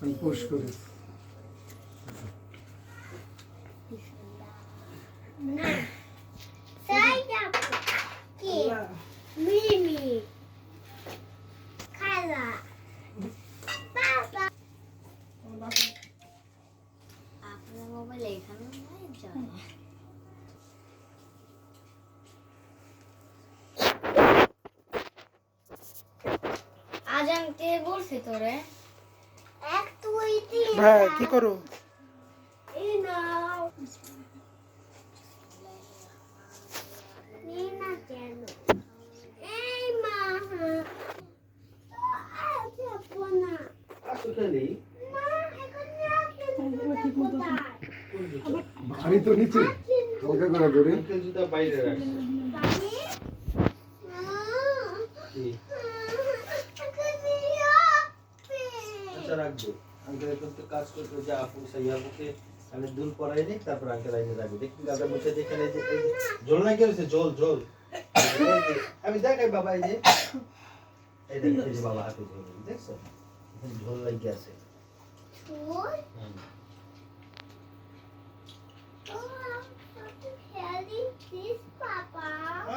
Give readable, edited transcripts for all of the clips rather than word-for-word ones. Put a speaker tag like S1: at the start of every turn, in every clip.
S1: আমি পুশ করি
S2: আপনার মোবাইল এখানে নাই যায় আজান কে বলছে তোরে এক তুই দিন
S1: হ্যাঁ কি করো
S2: এই নাও নিনা কেন এই মা আচ্ছা পোনা
S3: আসলে
S2: মা এখানে রাখতে কোথায়
S1: ভারী তো নিচে হালকা করে ধরে
S3: আঙ্কেল জুতা বাইরে রাখ
S2: বাড়ি
S3: কি আচ্ছা রাখবো আঙ্কেল এখন তো কাজ করতে যা আপু সাইয়াপুকে আমি দুল পরাই নি তারপর আঙ্কেল আইনে রাখবো দেখি গাদা মুছে দেখেন এই যে জল না কি হয়েছে জল জল আমি দেখাই বাবা এই যে এই যে বাবা হাতে জল দেখছো এখানে ঝোল লাগিয়ে আছে
S2: তোর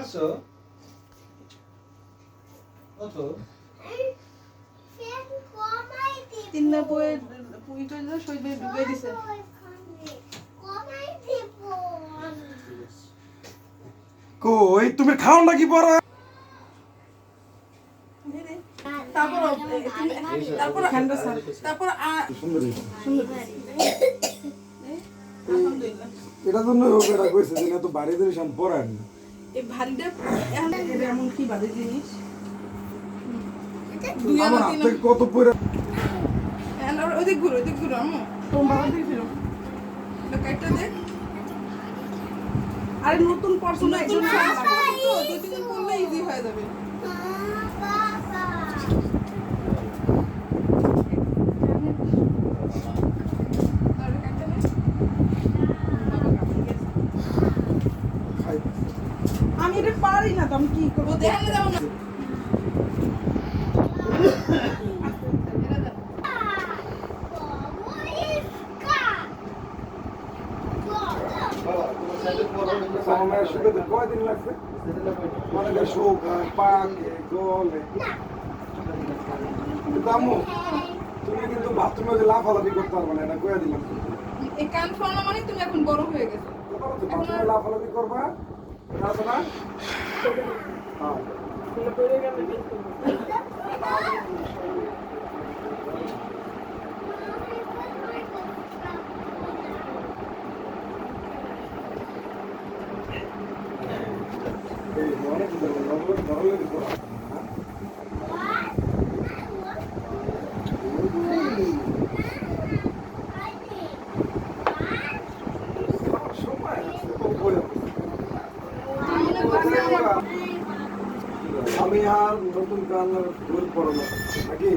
S3: আসো ওঠো
S4: তিনটা বইয়ে পুই করে শহীদ ঢুকে দিছে
S1: কই তুমি খাও নাকি পড়া
S4: তারপর তারপর হ্যান্ড স্যার তারপর
S1: সুন্দর
S4: আলহামদুলিল্লাহ
S1: এটা জন্য ওরা কইছে যে না তো বাড়ি ধরে শান পড়ান
S4: এই ভারীটা এটা এমন কি বাজে জিনিস
S1: আমার হাত থেকে কত পড়া
S4: ওদিক ঘুরো আম্মু তোমার বাবা দিকে ফিরো কাইটটা দেখ আরে নতুন পারছো না একজন দুই তিন দিন করলে ইজি হয়ে যাবে আমি এটা পারি না তো আমি কি করবো দেখলে যাবো না
S3: বাবা তোমার সাথে পড়ো
S1: আমার শুতে তো কয়দিন লাগছে মানে শোক পাক গলে দামু তুমি কিন্তু বাথরুমে যে লাফালাফি করতে পারবে না এটা কইয়া দিলাম
S4: এই কান ফোনা মানে তুমি এখন বড় হয়ে গেছো
S1: বাথরুমে লাফালাফি করবা এটা আছে না হ্যাঁ অনেক ধরনের করা আমি আর নতুন গান ভুল পড়ব নাকি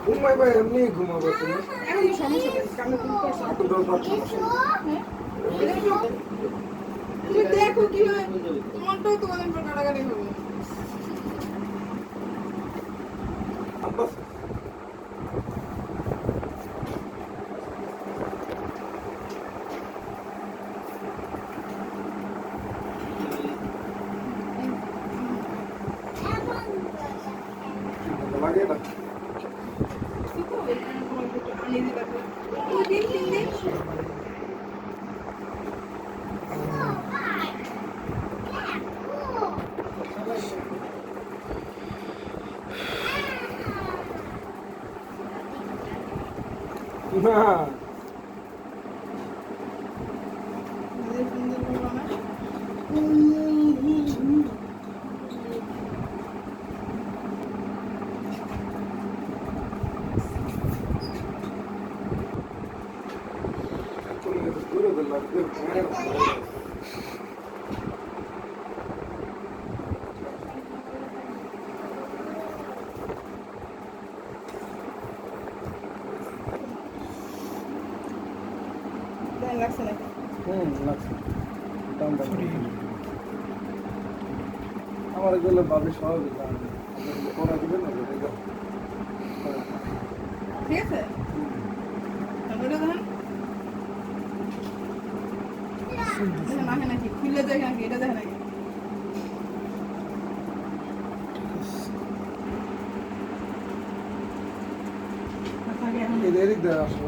S1: ঘুমাইবা এমনি ঘুমাবো তুমি
S4: এখন সমস্যা নেই কানে তুমি করছো
S1: এখন তো
S4: তুমি দেখো কি হয় তোমারটাও তো অনেক কাটাকাটি হবে
S1: আব্বাস লাগে না
S4: আনিয়ে দিতে দিন
S1: না
S4: লাগছে নাকি?
S1: লাগছে দাম আমার এগুলো ভাবে স্বাভাবিক করা দিবেন না এটা
S4: ঠিক আছে? ওটা দেখেন। দেখেন আহে নাকি? খুললে দেখেন নাকি? এটা দেখেন নাকি? আগে এখন
S1: এদিক দিয়ে আসো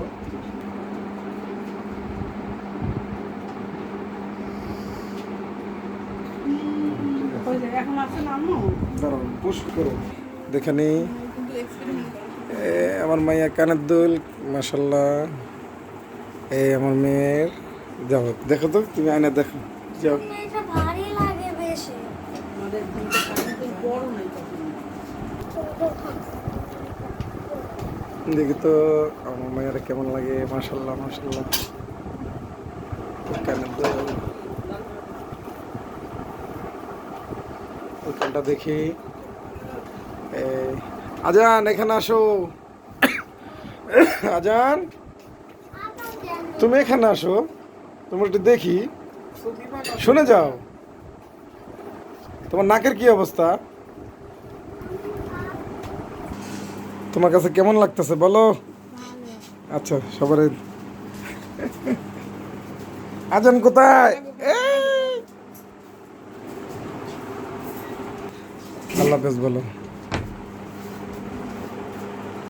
S4: ওই যে এখন আছে না আম্মু?
S1: দাঁড়ান পুশ করো দেখে নি
S4: কিন্তু এক্সপেরিমেন্ট করো।
S1: আমার মাইয়া কানের দুল মাশাল্লাহ এই আমার মেয়ের যাও দেখো তো তুমি আয়না দেখো যাও
S2: এটা ভারী লাগে বেশি।
S4: আমাদের কিন্তু কারেন্ট বড় নাই তখন।
S1: দেখি তো আমার মায়ের কেমন লাগে মাশাল্লাহ মাশাল্লাহ কানের দুল ওখানটা দেখি আজান এখানে আসো আজান তুমি এখানে আসো তোমার একটু দেখি শুনে যাও তোমার নাকের কি অবস্থা তোমার কাছে কেমন লাগতেছে বলো আচ্ছা সবার আজান কোথায় আল্লাহ হাফেজ বলো